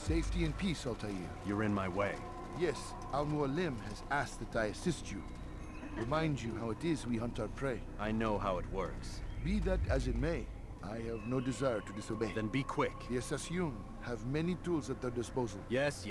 Safety and peace, Altair. You're in my way. Yes, Mualim has asked that I assist you. Remind you how it is we hunt our prey. I know how it works. Be that as it may, I have no desire to disobey. Then be quick. The Assassin have many tools at their disposal. Yes.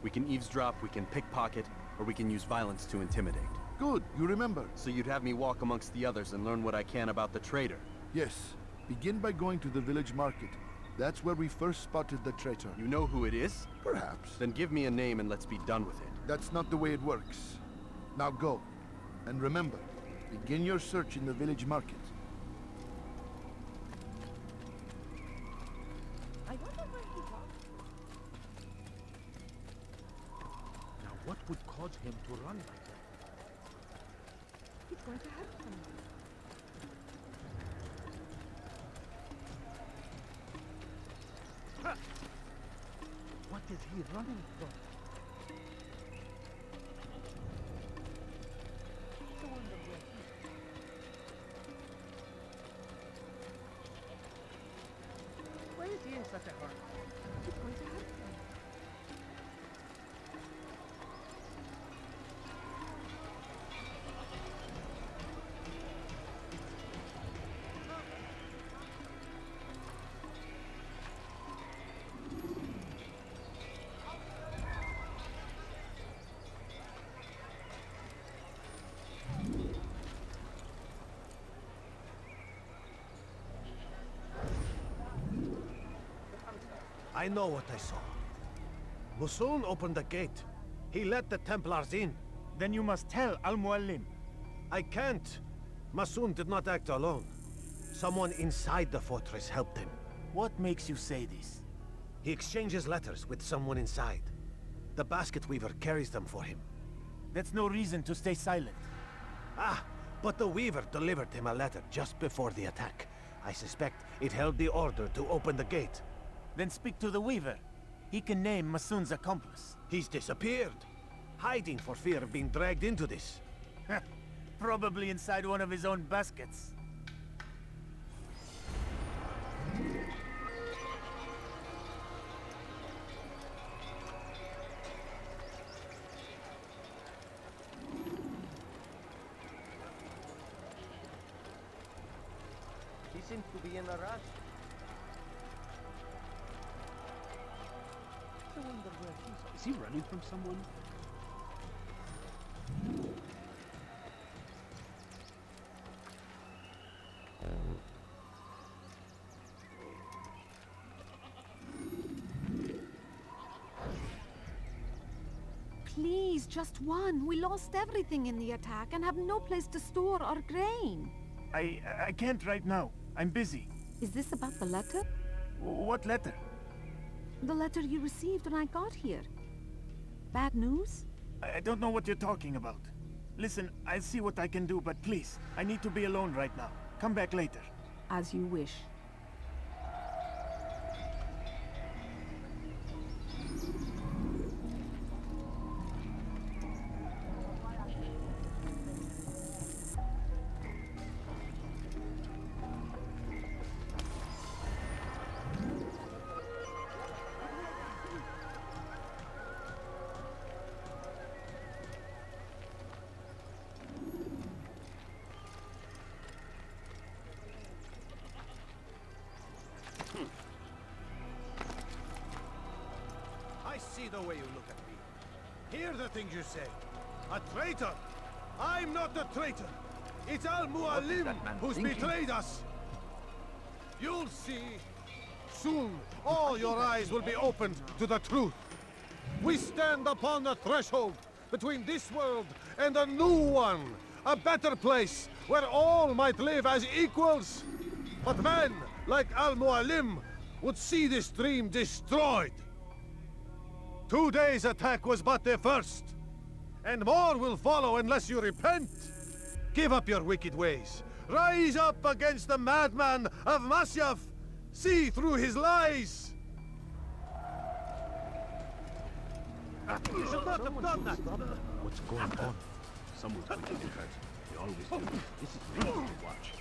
We can eavesdrop, we can pickpocket, or we can use violence to intimidate. Good, you remember. So you'd have me walk amongst the others and learn what I can about the traitor? Yes. Begin by going to the village market. That's where we first spotted the traitor. You know who it is? Perhaps. Then give me a name and let's be done with it. That's not the way it works. Now go. And remember, begin your search in the village market. I wonder where he got. Now what would cause him to run like that? He's going to help someone. What is he running from? I wonder where he Why is he in such a hurry? He's going to help them. I know what I saw. Musul opened the gate. He let the Templars in. Then you must tell Al-Mualim. I can't. Masun did not act alone. Someone inside the fortress helped him. What makes you say this? He exchanges letters with someone inside. The basket weaver carries them for him. That's no reason to stay silent. Ah, but the weaver delivered him a letter just before the attack. I suspect it held the order to open the gate. Then speak to the weaver. He can name Masun's accomplice. He's disappeared, hiding for fear of being dragged into this. Probably inside one of his own baskets. He seems to be in a rush. I wonder where he's Is he running from someone? Please, just one. We lost everything in the attack and have no place to store our grain. I can't right now. I'm busy. Is this about the letter? What letter? The letter you received when I got here. Bad news? I don't know what you're talking about. Listen, I'll see what I can do, but please, I need to be alone right now. Come back later. As you wish. I see the way you look at me. Hear the things you say. A traitor! I'm not a traitor! It's Al-Mualim who's betrayed us! You'll see. Soon, all your eyes will be opened to the truth. We stand upon the threshold between this world and a new one. A better place where all might live as equals. But men like Al-Mualim would see this dream destroyed. Today's attack was but the first, and more will follow unless you repent. Give up your wicked ways. Rise up against the madman of Masyaf. See through his lies. You should not have done that. What's going on? Someone's going to get hurt. They always do. This is painful to watch.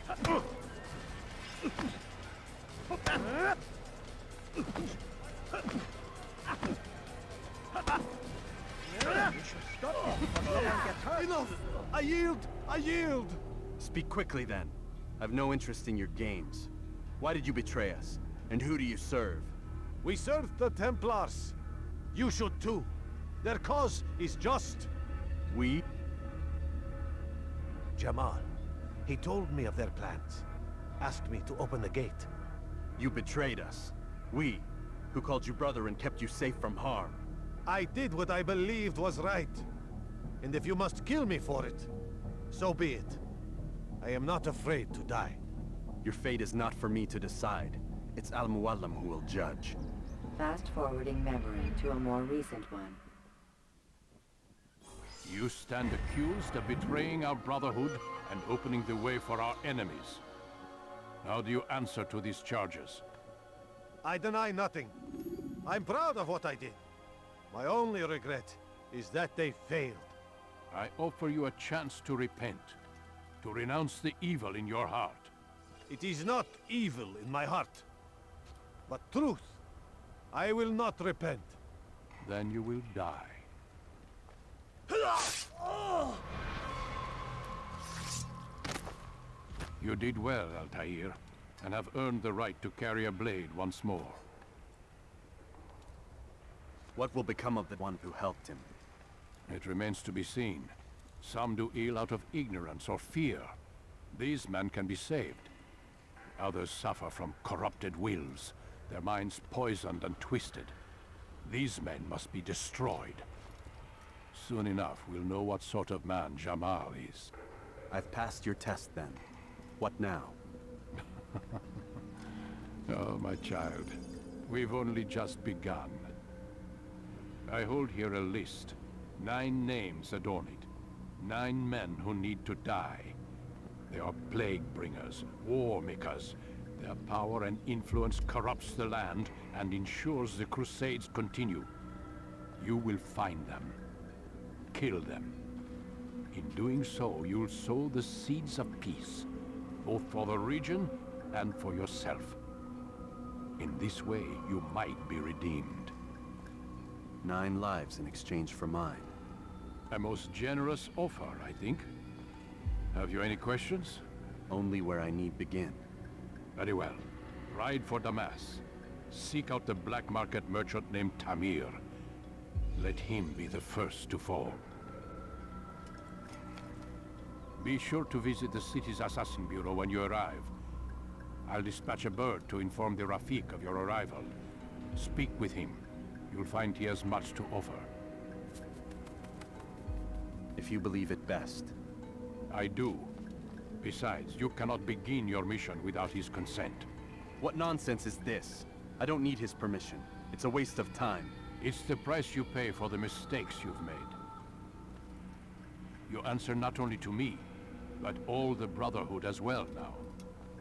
Enough! I yield! I yield! Speak quickly then. I've no interest in your games. Why did you betray us? And who do you serve? We serve the Templars. You should too. Their cause is just. We? Jamal. He told me of their plans. Asked me to open the gate. You betrayed us. We, who called you brother and kept you safe from harm. I did what I believed was right. And if you must kill me for it, so be it. I am not afraid to die. Your fate is not for me to decide. It's Al-Mualim who will judge. Fast-forwarding memory to a more recent one. You stand accused of betraying our Brotherhood and opening the way for our enemies. How do you answer to these charges? I deny nothing. I'm proud of what I did. My only regret is that they failed. I offer you a chance to repent, to renounce the evil in your heart. It is not evil in my heart, but truth. I will not repent. Then you will die. You did well, Altair, and have earned the right to carry a blade once more. What will become of the one who helped him? It remains to be seen. Some do ill out of ignorance or fear. These men can be saved. Others suffer from corrupted wills, their minds poisoned and twisted. These men must be destroyed. Soon enough, we'll know what sort of man Jamal is. I've passed your test then. What now? Oh, my child. We've only just begun. I hold here a list. 9 names adorn it. 9 men who need to die. They are plague bringers, war makers. Their power and influence corrupts the land and ensures the Crusades continue. You will find them. Kill them. In doing so, you'll sow the seeds of peace, both for the region and for yourself. In this way, you might be redeemed. 9 lives in exchange for mine. A most generous offer, I think. Have you any questions? Only where I need begin. Very well. Ride for Damascus. Seek out the black market merchant named Tamir. Let him be the first to fall. Be sure to visit the city's assassin bureau when you arrive. I'll dispatch a bird to inform the Rafiq of your arrival. Speak with him. You'll find he has much to offer. If you believe it best. I do. Besides, you cannot begin your mission without his consent. What nonsense is this? I don't need his permission. It's a waste of time. It's the price you pay for the mistakes you've made. You answer not only to me, but all the Brotherhood as well now.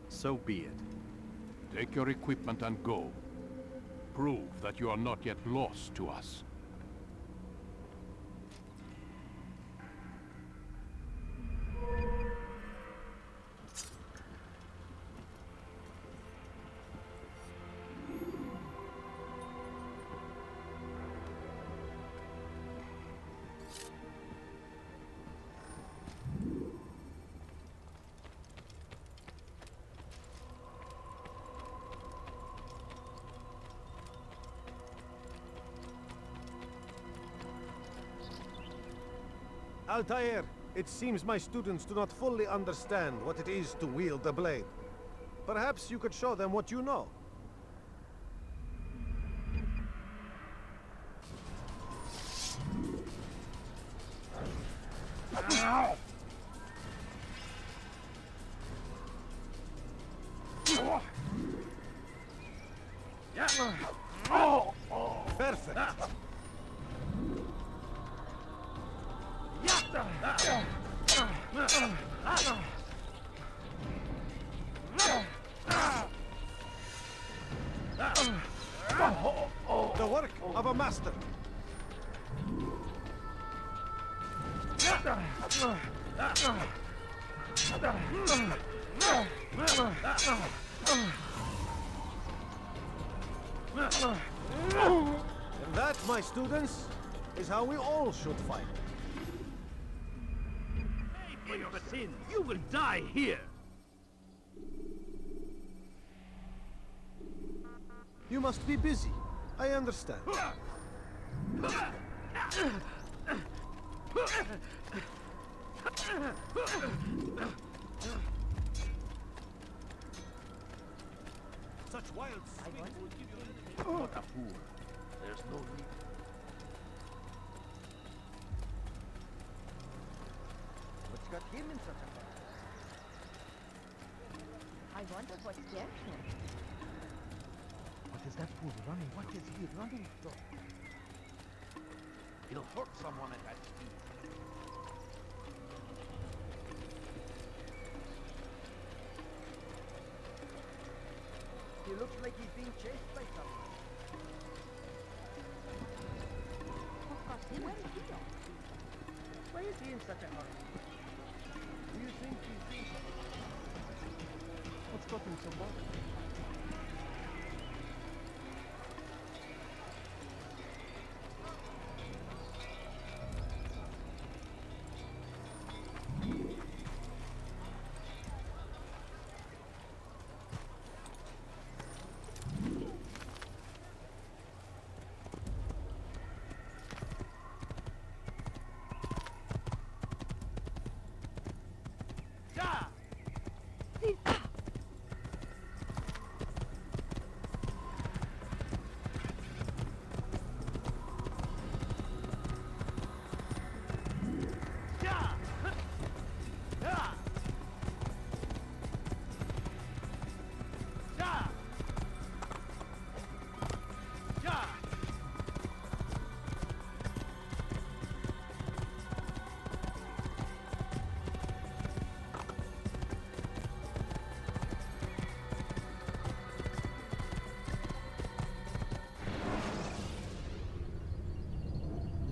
So be it. Take your equipment and go. Prove that you are not yet lost to us. Altair, it seems my students do not fully understand what it is to wield the blade. Perhaps you could show them what you know. Perfect. The work of a master. And that That, my students, is how we all should fight. For your sins, you will die here. You must be busy. I understand. Such wild swings will give you What a fool. There's no need. What's got him in such a hurry? I wonder what scared him. What is that fool running? What is he running from? He'll hurt someone at that speed. He looks like he's being chased by someone. Where is he going? Why is he in such a hurry? Do you think he's... What's got him so bothered?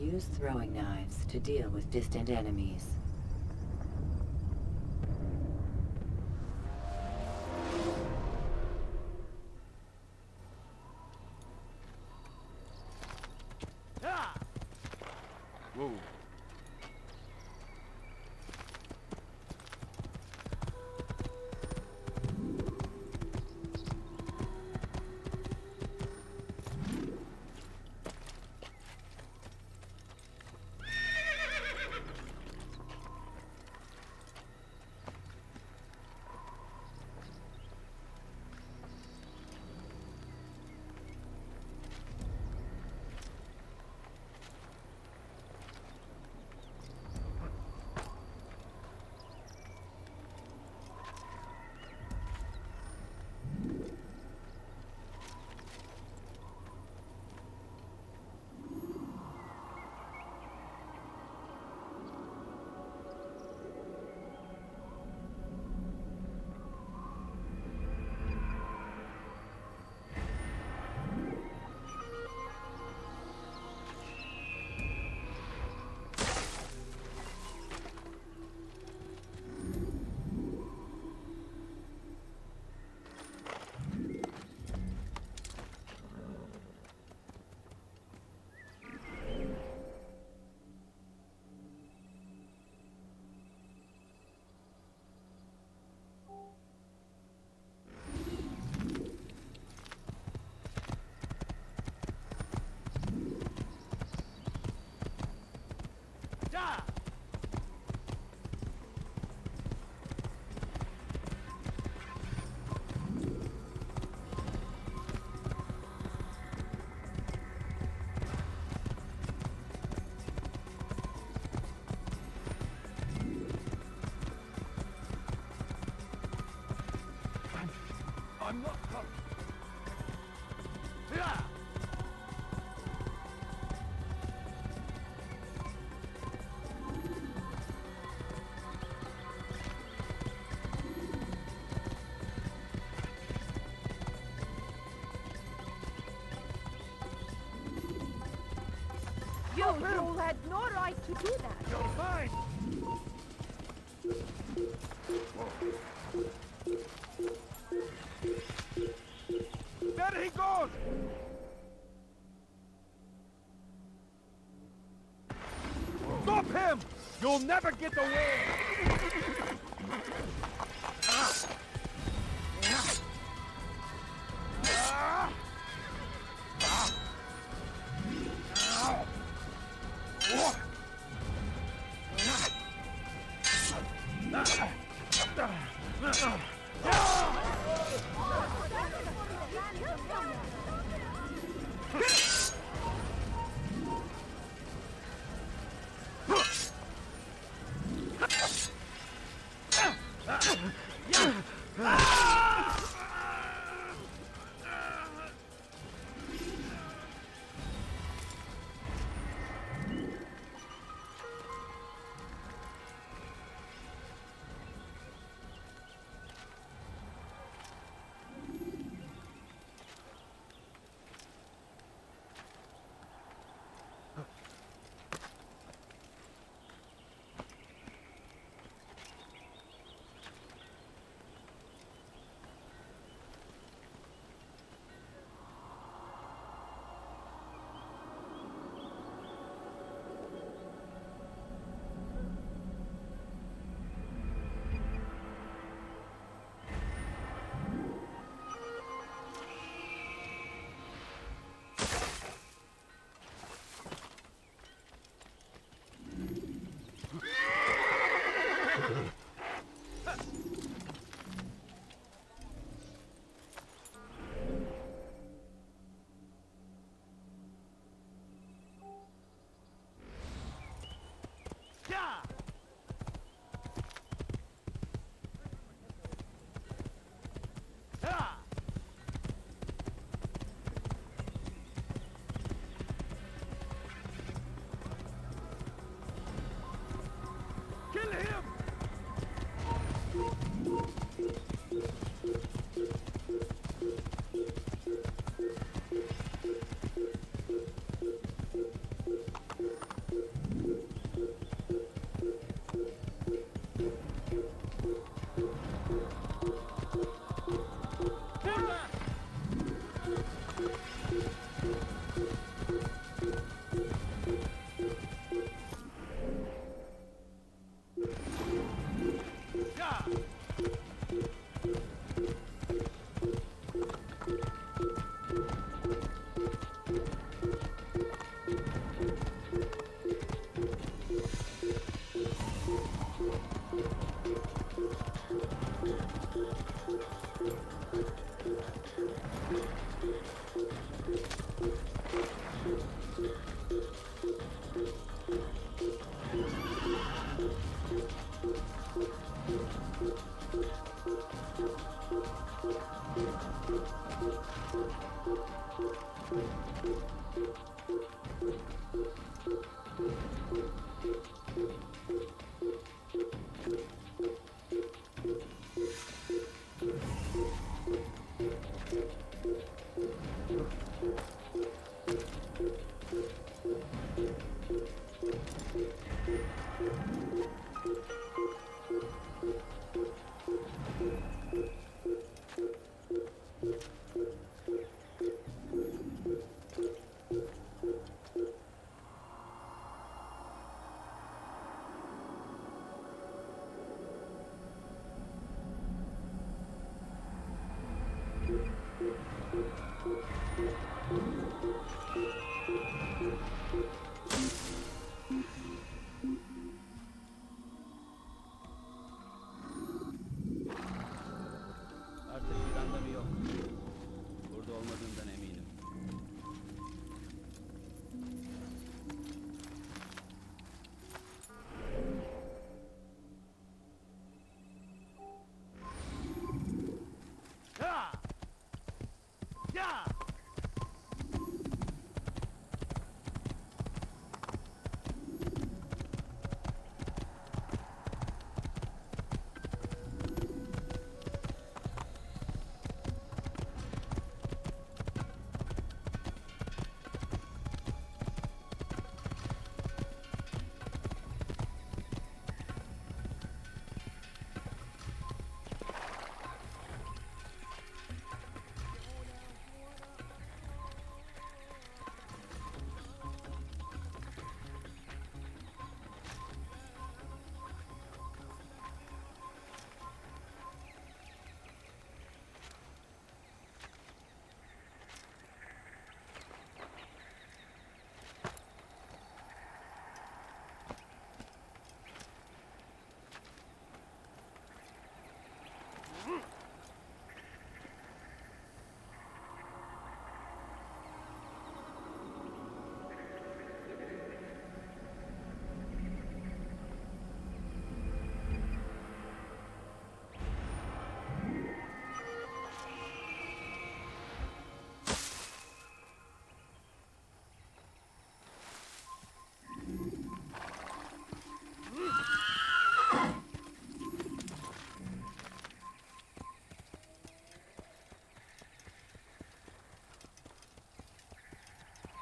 Use throwing knives to deal with distant enemies. Whoa. I'm not hurt. You had no right to do that. You're mine! There he goes! will never get away! Kill him!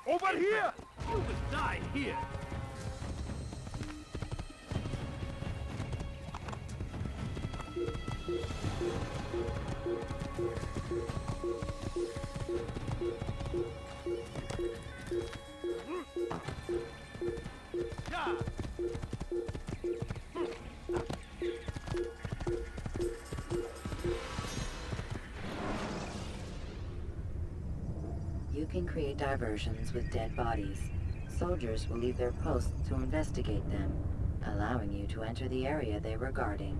Over here! You will die here! You can create diversions with dead bodies. Soldiers will leave their posts to investigate them, allowing you to enter the area they were guarding.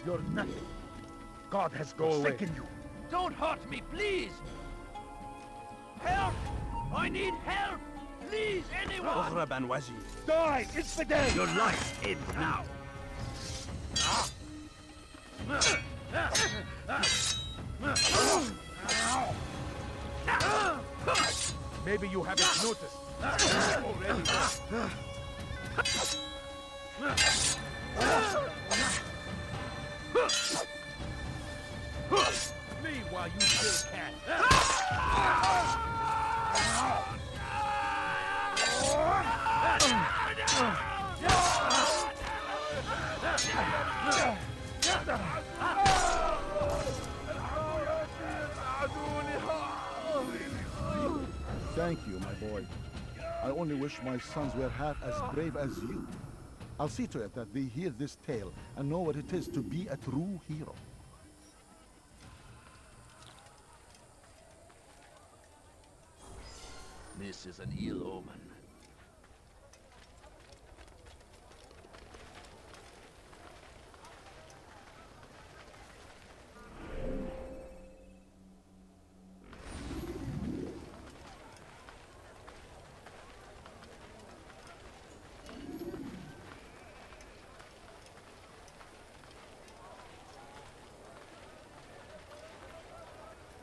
You're nothing. God has forsaken you. Don't hurt me, please! Help! I need help! Please, anyone! اهرب عن وجهي. Die! Infidel! Your life ends now! Maybe you haven't noticed. Already done. Flee while you still can. Thank you, my boy. I only wish my sons were half as brave as you. I'll see to it that they hear this tale and know what it is to be a true hero. This is an ill omen.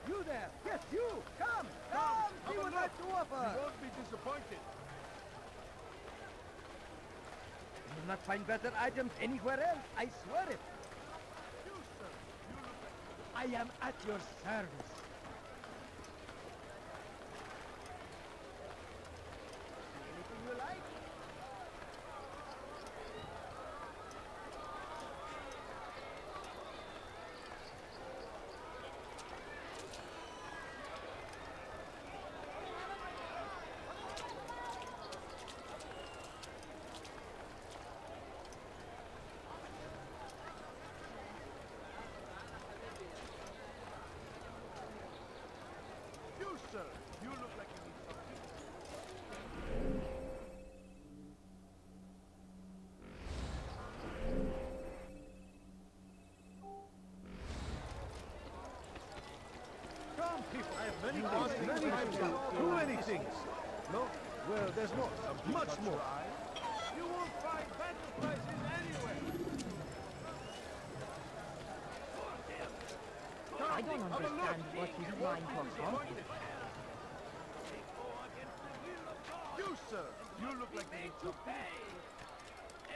You there! Yes, you! Come! See what I have to offer! You won't be disappointed. You will not find better items anywhere else, I swear it! You, sir. You look like... I am at your service. Anything you like? You, sir. You look like you need something. Come, people! I have many things. Too many things. No? Well, there's more. Much more. You won't find better prices anywhere! I don't understand what he's trying to accomplish. to pay!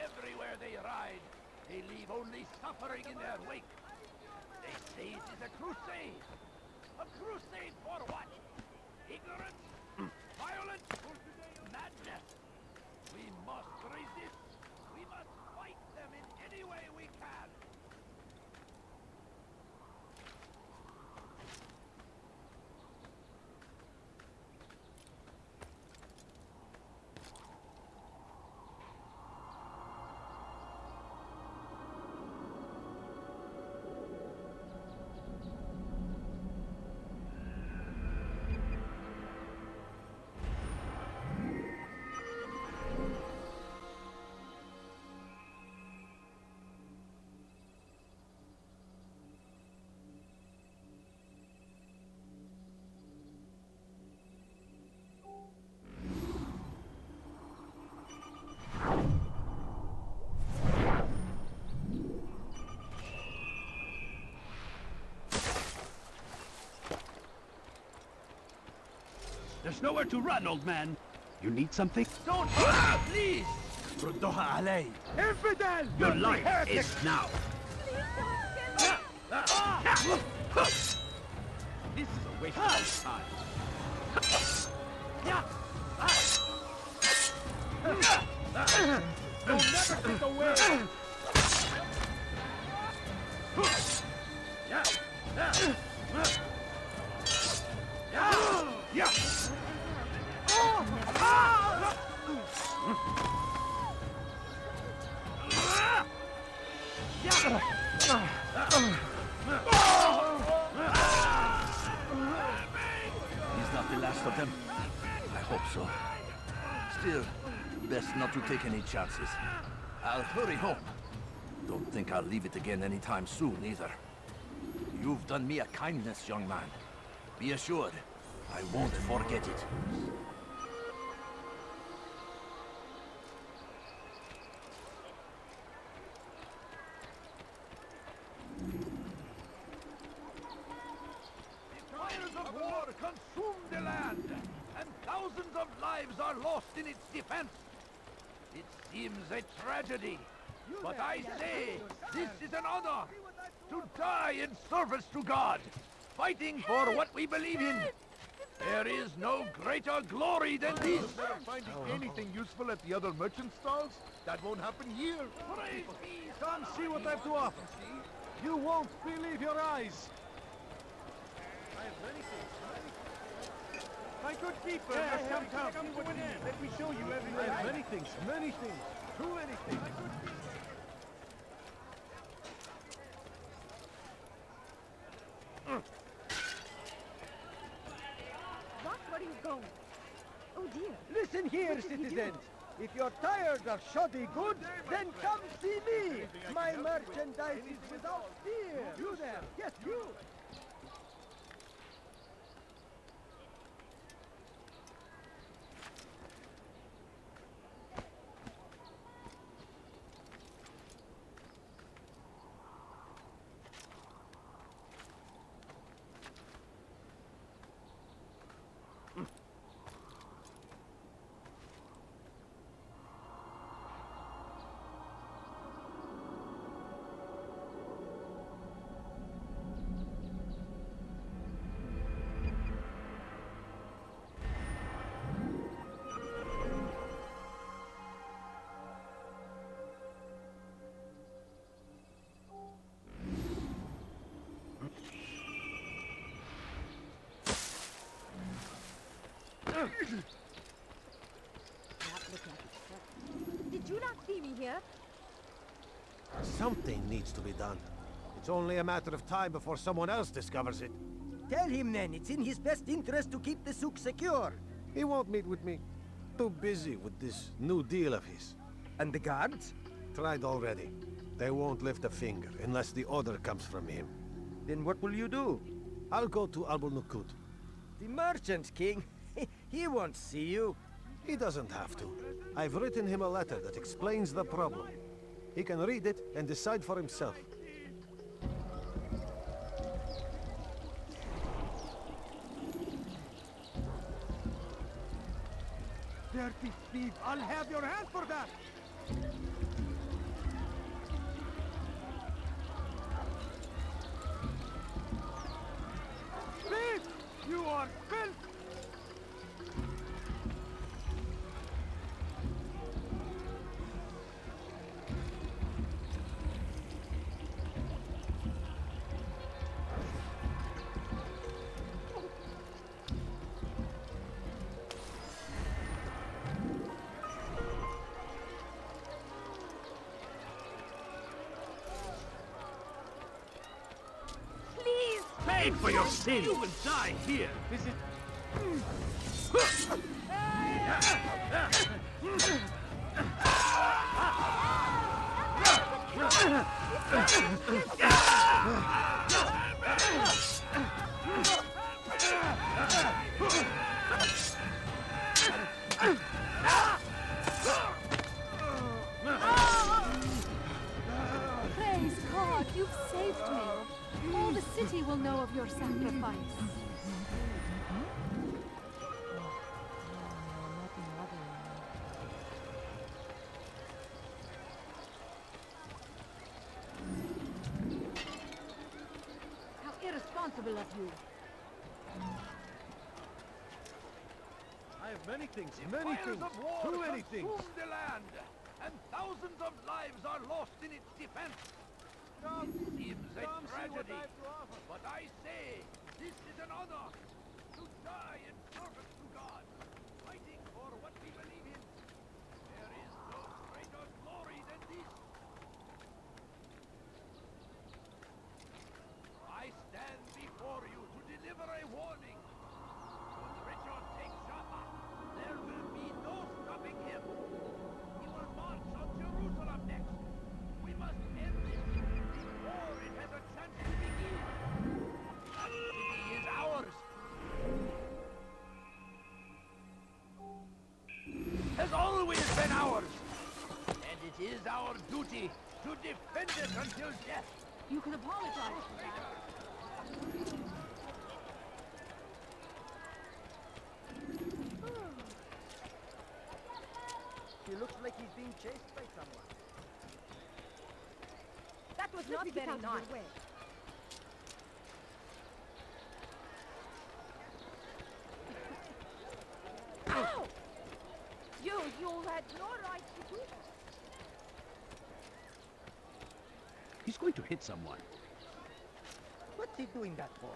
Everywhere they ride, they leave only suffering in their wake. They say it is a crusade. A crusade for what? Ignorance? Violence? Madness? We must resist. We must fight them in any way we can. There's nowhere to run, old man. You need something? Don't please! ردوها علي. Your life is now. This is a waste of time. You'll never get away! He's not the last of them. I hope so. Still, best not to take any chances. I'll hurry home. Don't think I'll leave it again anytime soon, either. You've done me a kindness, young man. Be assured, I won't forget it. The fires of war consume the land, and thousands of lives are lost in its defense. It seems a tragedy, but I say this is an honor to die in service to God, fighting for what we believe in. There is no greater glory than this. Finding anything useful at the other merchant stalls? That won't happen here. Praise be. Come see what I have to offer. You won't believe your eyes. I have many things. My good keeper, come to an end. Let me show you everything. I have many things, too many things. Where are you going? Oh dear. Listen here, citizens. If you're tired of shoddy goods, then come see me. My merchandise is without fear. You there. Yes, you. Did you not see me here? Something needs to be done. It's only a matter of time before someone else discovers it. Tell him then, it's in his best interest to keep the souk secure. He won't meet with me. Too busy with this new deal of his. And the guards? Tried already. They won't lift a finger unless the order comes from him. Then what will you do? I'll go to Nukut. The merchant king? He won't see you. He doesn't have to. I've written him a letter that explains the problem. He can read it and decide for himself. dirty thief! I'll have your hand for that! Thief! You are filth! Pay for your sin! You will die here! This is... Praise God, you've saved me. All the city will know of your sacrifice. How irresponsible of you. I have many things, Fires of war too many things. consume the land, and thousands of lives are lost in its defense. Seems a tragedy, but I say this is an honor to die in service to God, fighting for what we believe in. There is no greater glory than this. I stand before you to deliver a warning. When Richard takes Jaffa, there will be no stopping him. He will march on Jerusalem next. We must end this before it has a chance to begin. That city is ours. Has always been ours. And it is our duty to defend it until death. You can apologize for that. He looks like he's being chased by someone. That was not very nice. Ow! You had no right to do that. He's going to hit someone. What's he doing that for?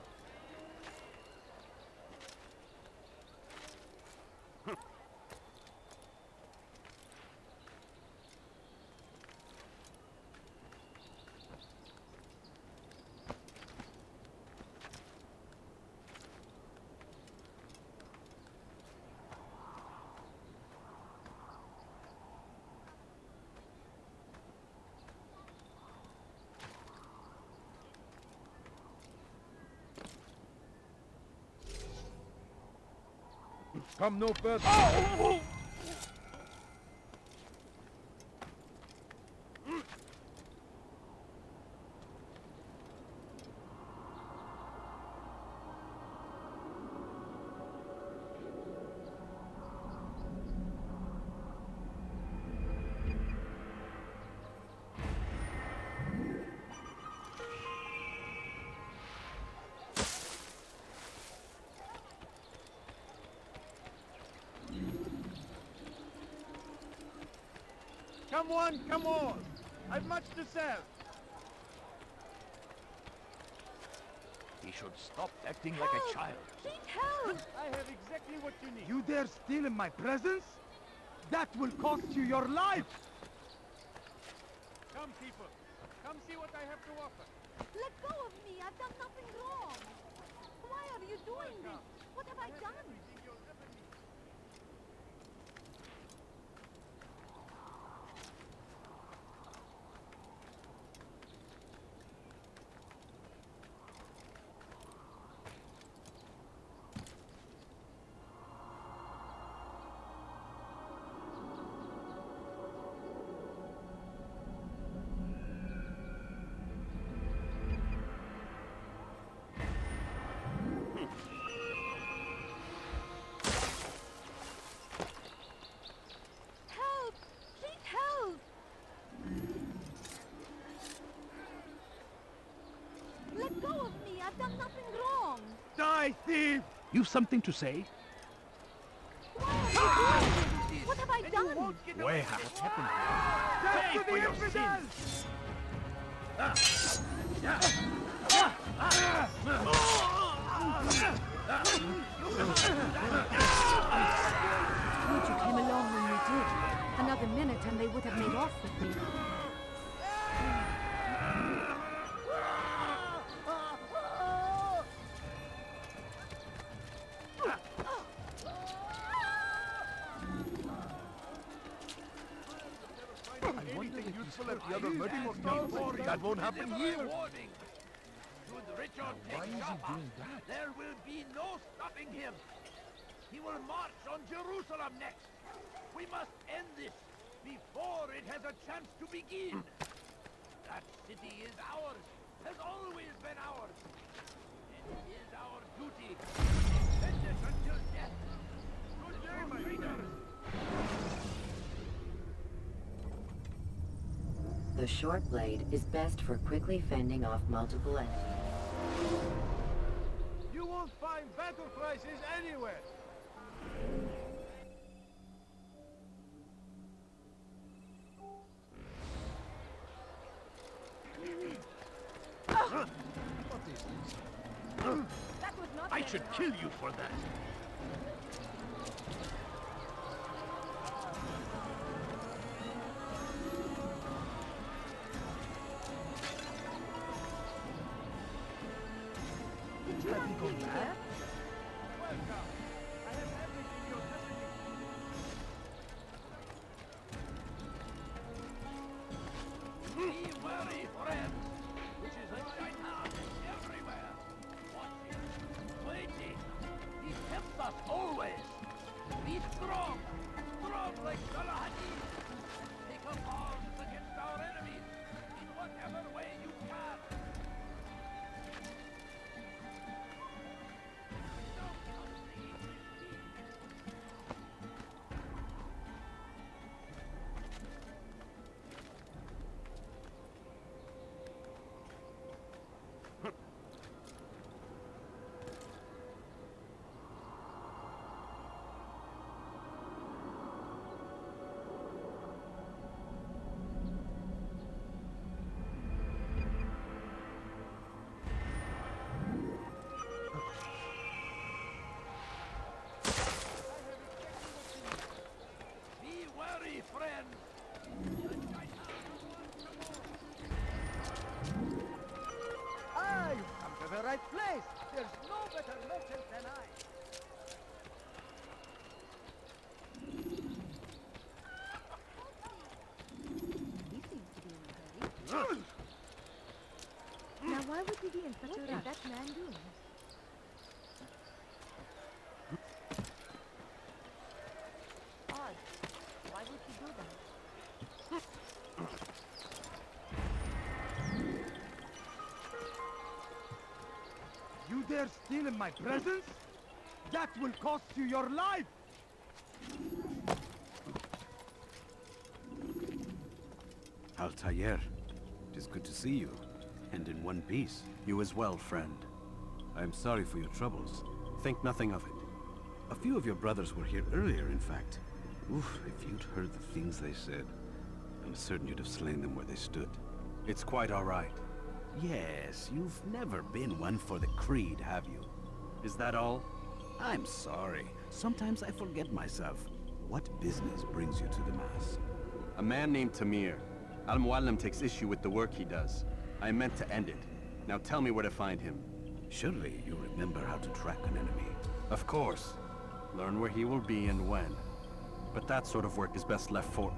Come no further. Come on! I've much to sell. He should stop acting like a child. Need help! I have exactly what you need. You dare steal in my presence? That will cost you your life! Come, people. Come see what I have to offer. Let go of me! I've done nothing wrong! Why are you doing this? What have I done? Everything you'll ever need. You've something to say? What have I done? Where? What's happened here? Pay for your sins! Good you came along when you did. Another minute and they would have made off with me. That won't happen here. Should Richard take Jaffa, there will be no stopping him. He will march on Jerusalem next. We must end this before it has a chance to begin. That city is ours, has always been ours. It is our duty to defend it until death. Good day, my traitors. The short blade is best for quickly fending off multiple enemies. You won't find battle prices anywhere. I should kill you for that. Be wary, friends, which is a shaitan everywhere. Watching, waiting. He tempts us always. Be strong, strong like Al-Hadid. Take up arms against our enemies in whatever way you can. Be wary, friends. Ah, you come to the right place. There's no better merchant than I. He seems to be in a hurry. Now why would he be in such a rush? What is that man doing? Odd. Why would he do that? You dare steal in my presence? That will cost you your life! Altair, it is good to see you, and in one piece. You as well, friend. I am sorry for your troubles. Think nothing of it. A few of your brothers were here earlier, in fact. Oof, if you'd heard the things they said, I'm certain you'd have slain them where they stood. It's quite all right. Yes, you've never been one for the creed, have you? Is that all? I'm sorry. Sometimes I forget myself. What business brings you to the Mass? A man named Tamir. Mualim takes issue with the work he does. I meant to end it. Now tell me where to find him. Surely you remember how to track an enemy. Of course. Learn where he will be and when. But that sort of work is best left for...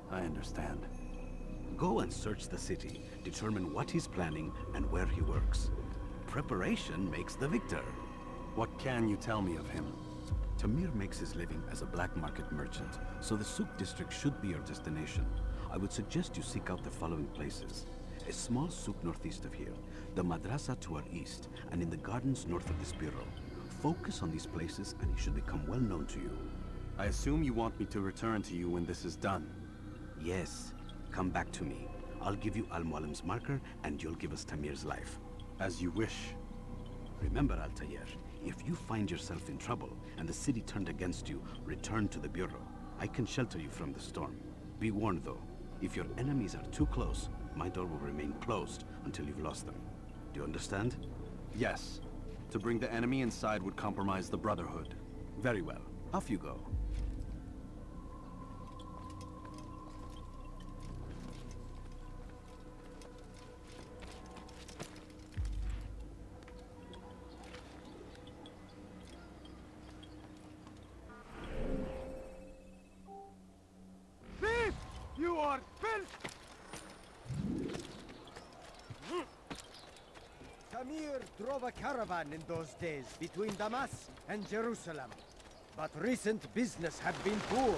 I understand. Go and search the city, determine what he's planning and where he works. Preparation makes the victor. What can you tell me of him? Tamir makes his living as a black market merchant, so the Souk district should be your destination. I would suggest you seek out the following places. A small souk northeast of here, the madrasa to our east, and in the gardens north of this bureau. Focus on these places and he should become well known to you. I assume you want me to return to you when this is done. Yes. Come back to me. I'll give you Mualim's marker and you'll give us Tamir's life. As you wish. Remember, Altair, if you find yourself in trouble and the city turned against you, return to the Bureau. I can shelter you from the storm. Be warned, though, if your enemies are too close, my door will remain closed until you've lost them. Do you understand? Yes. To bring the enemy inside would compromise the Brotherhood. Very well. Off you go. Thief! You are filth! Tamir drove a caravan in those days between Damascus and Jerusalem. But recent business had been poor.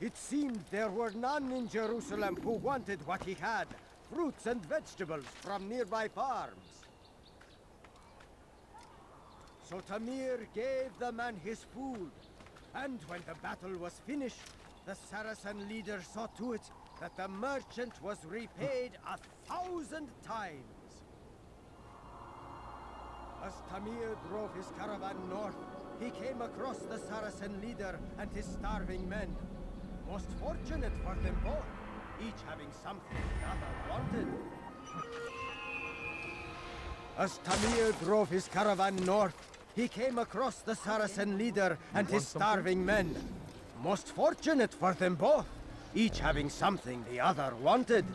It seemed there were none in Jerusalem who wanted what he had, fruits and vegetables from nearby farms. So Tamir gave the man his food, and when the battle was finished, the Saracen leader saw to it that the merchant was repaid 1,000 times. As Tamir drove his caravan north, he came across the Saracen leader and his starving men. Most fortunate for them both, each having something the other wanted. As Tamir drove his caravan north, he came across the Saracen leader and his starving men. Most fortunate for them both, each having something the other wanted.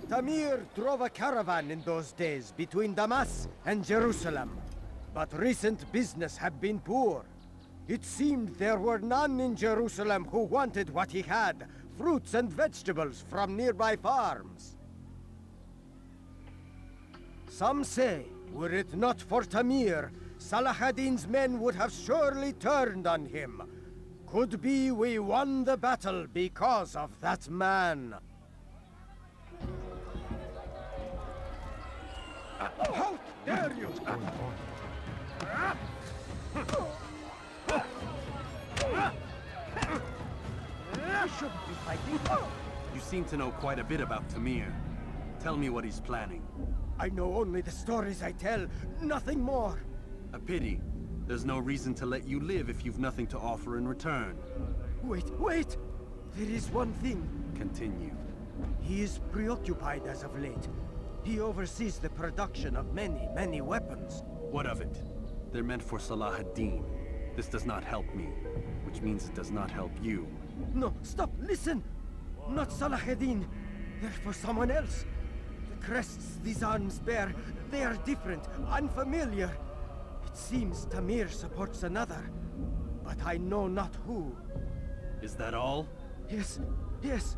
Tamir drove a caravan in those days between Damascus and Jerusalem. But recent business had been poor. It seemed there were none in Jerusalem who wanted what he had, fruits and vegetables from nearby farms. Some say, were it not for Tamir, Salah ad-Din's men would have surely turned on him. Could be we won the battle because of that man. How dare you! We shouldn't be fighting. You seem to know quite a bit about Tamir. Tell me what he's planning. I know only the stories I tell, nothing more. A pity. There's no reason to let you live if you've nothing to offer in return. Wait! There is one thing. Continue. He is preoccupied as of late. He oversees the production of many weapons. What of it? They're meant for Salah ad-Din. This does not help me, which means it does not help you. No, stop, listen! Not Salah ad-Din. They're for someone else. The crests these arms bear, they are different, unfamiliar. It seems Tamir supports another, but I know not who. Is that all? Yes.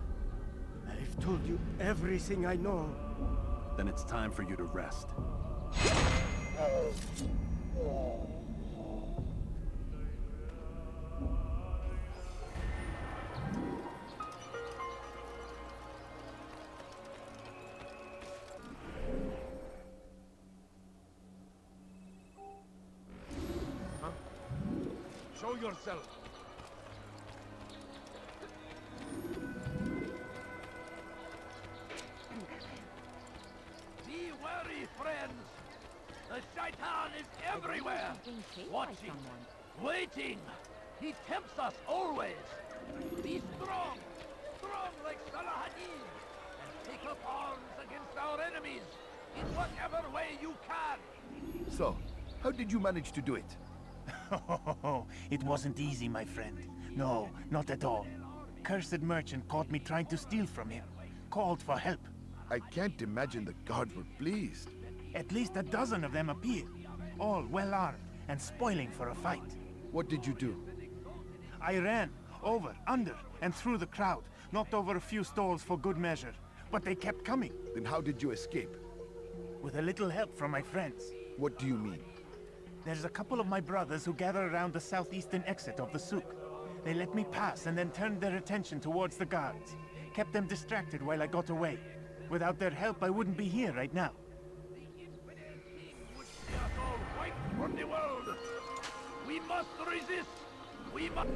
I've told you everything I know. Then it's time for you to rest. Show yourself. Be wary, friends. The Shaitan is everywhere. Watching, waiting. He tempts us always. Be strong like Salah ad-Din, and take up arms against our enemies in whatever way you can. So, how did you manage to do it? It wasn't easy, my friend. No, not at all. Cursed merchant caught me trying to steal from him. Called for help. I can't imagine the guards were pleased. At least a dozen of them appeared. All well armed and spoiling for a fight. What did you do? I ran over, under, and through the crowd. Knocked over a few stalls for good measure. But they kept coming. Then how did you escape? With a little help from my friends. What do you mean? There's a couple of my brothers who gather around the southeastern exit of the souk. They let me pass and then turned their attention towards the guards. Kept them distracted while I got away. Without their help, I wouldn't be here right now. From the world. We must resist. We must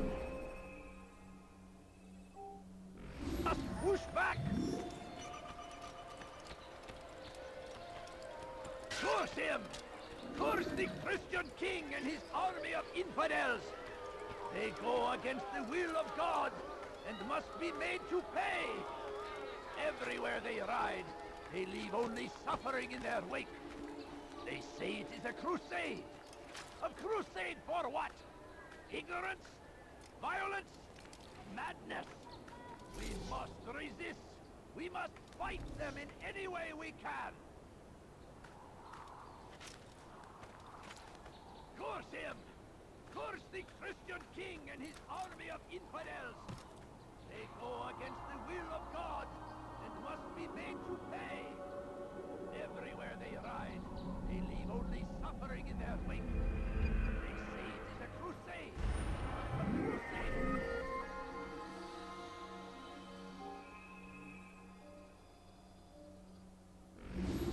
push back. Curse him! Curse the Christian king and his army of infidels! They go against the will of God and must be made to pay! Everywhere they ride, they leave only suffering in their wake. They say it is a crusade. A crusade for what? Ignorance? Violence? Madness? We must resist. We must fight them in any way we can. Curse him! Curse the Christian king and his army of infidels! They go against the will of God and must be made to pay. Everywhere they ride, they leave only suffering in their wake. They say it is a crusade. A crusade!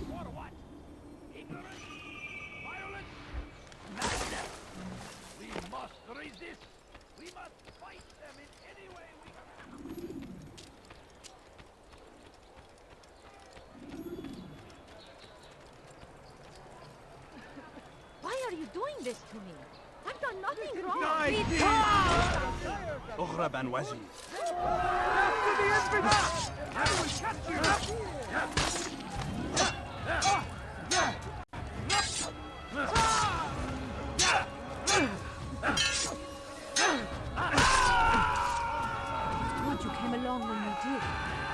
For what? Ignorance? Violence? Madness! We must resist! We must fight them in any way we can! Why are you doing this to me? I've done nothing wrong. اغرب عن وجهي. I will catch you! Good you came along when you did.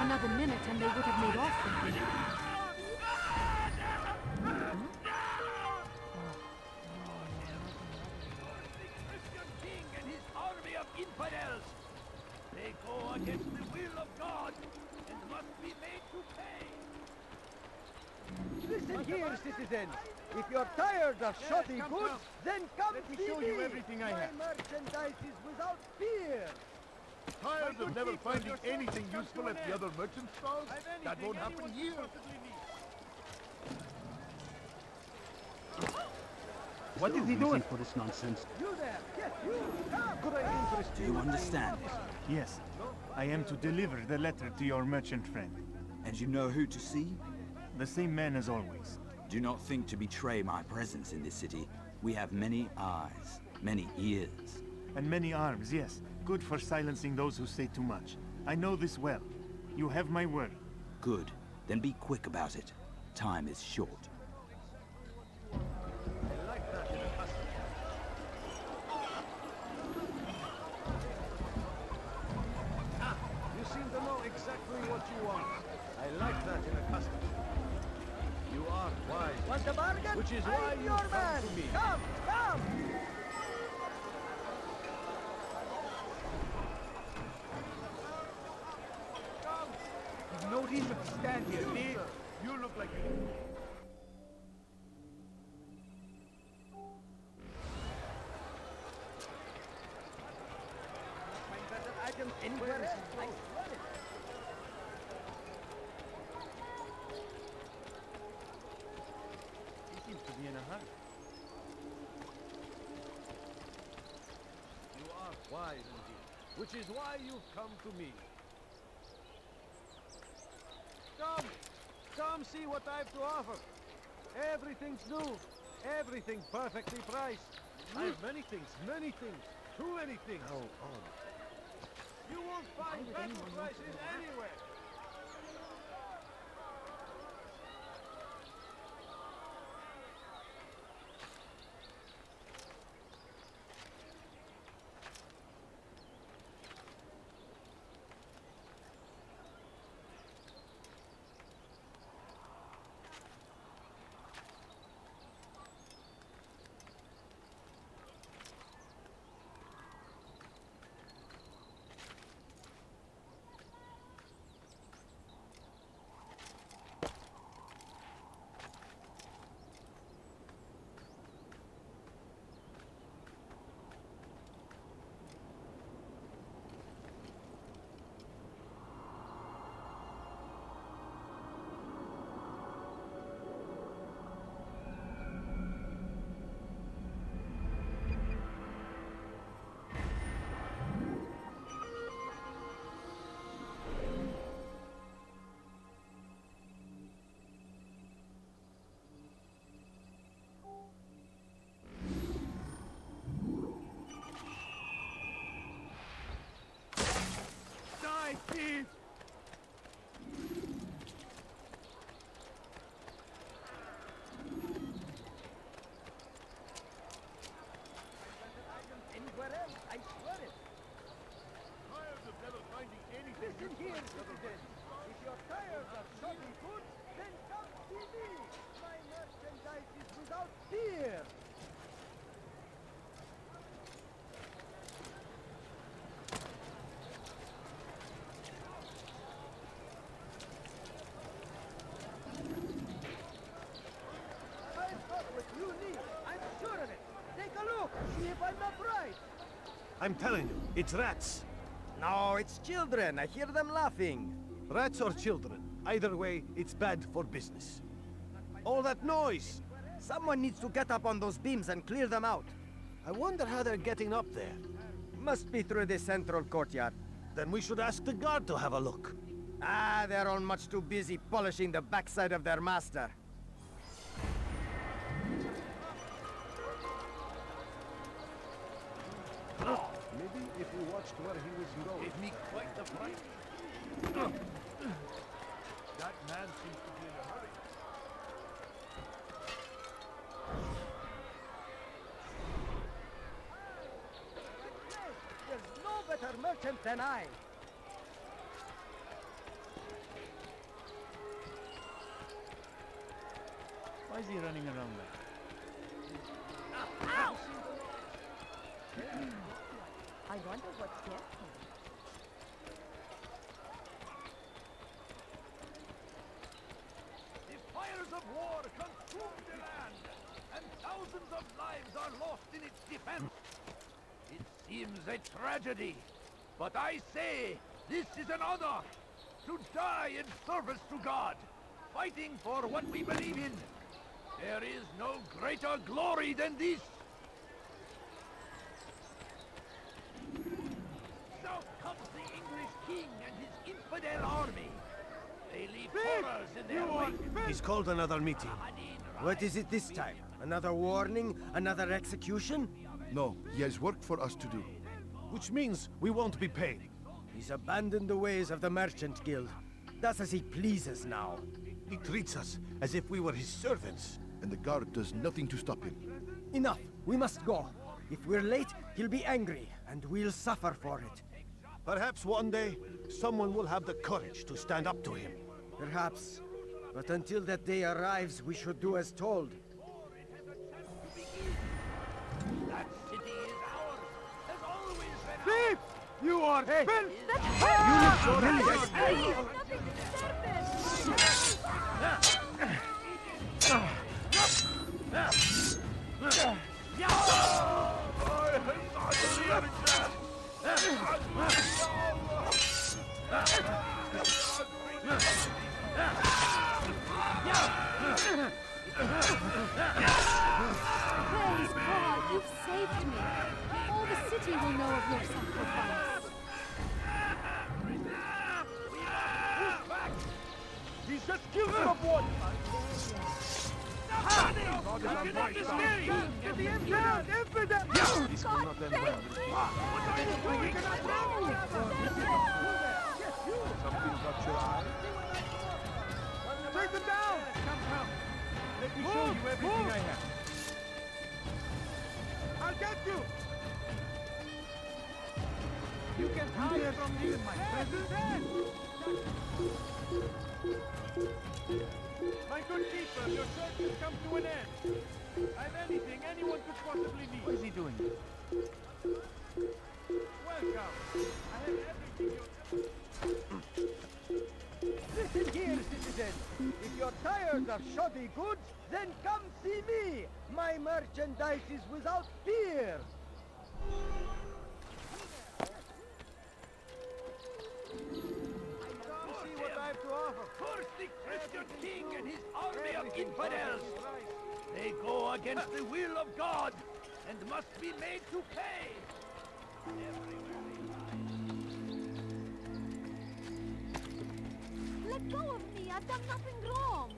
Another minute and they would have made off with me. Christian king and his army of infidels. They go against the will of God and must be made to pay. Listen here, citizens. If you're tired of shoddy goods, then come see show me. you everything I have. My merchandise is without fear. Tired of never finding anything useful at the other merchant stalls? That won't happen here. What is he doing for this nonsense? You there, yes, you. Come. Could I interest Do you understand it? Yes, I am to deliver the letter to your merchant friend. And you know who to see? The same man as always. Do not think to betray my presence in this city. We have many eyes, many ears. And many arms, yes. Good for silencing those who say too much. I know this well. You have my word. Good. Then be quick about it. Time is short. I like that in a customer. Ah, you seem to know exactly what you want. I like that in a customer. You are wise. Want a bargain? Which is why I'm you your come man. to me. Come, come. You've no reason to stand here, Lee. You look like you... Find better items anywhere else. I swear it. He seems to be in a hurry. You are wise indeed, which is why you've come to me. Come see what I've to offer. Everything's new, everything perfectly priced. I have many things, too many things. How odd. You won't find better prices anywhere. Listen here, citizens. If you're tired of shoddy goods, then come see me. My merchandise is without fear. I've got what you need. I'm sure of it. Take a look. See if I'm not right. I'm telling you, it's rats. No, it's children. I hear them laughing. Rats or children. Either way, it's bad for business. All that noise! Someone needs to get up on those beams and clear them out. I wonder how they're getting up there. Must be through the central courtyard. Then we should ask the guard to have a look. Ah, they're all much too busy polishing the backside of their master. Maybe if we watched where he was going. Gave me quite the fright. That man seems to be in a hurry. There's no better merchant than I. Why is he running around like that? Ow! I wonder what scares him. The fires of war consume the land, and thousands of lives are lost in its defense. It seems a tragedy, but I say this is an honor to die in service to God, fighting for what we believe in. There is no greater glory than this. South comes the English king and his infidel army. They leave horrors in their wake. He's called another meeting. What is it this time? Another warning? Another execution? No, he has work for us to do. Which means we won't be paid. He's abandoned the ways of the Merchant Guild. Does as he pleases now. He treats us as if we were his servants. And the guard does nothing to stop him. Enough! We must go. If we're late, he'll be angry, and we'll suffer for it. Perhaps one day, someone will have the courage to stand up to him. Perhaps. But until that day arrives, we should do as told. That city is ours. Has always been Thief! You are filth! Praise God, you've saved me. All the city will know of your sacrifice. He's just killed someone! This will not end well. Something got your eye? Take them down! Come. Let me show you everything I have. I'll get you! You can hide from me in my presence. My good keeper, your search has come to an end. I've anything anyone could possibly need. What is he doing? Welcome. I have everything Listen here, citizens. If you're tired of shoddy goods, then come see me. My merchandise is without fear. See what I have to offer. Curse the Christian king and his army of infidels. They go against the will of God and must be made to pay. Let go of me. I've done nothing wrong.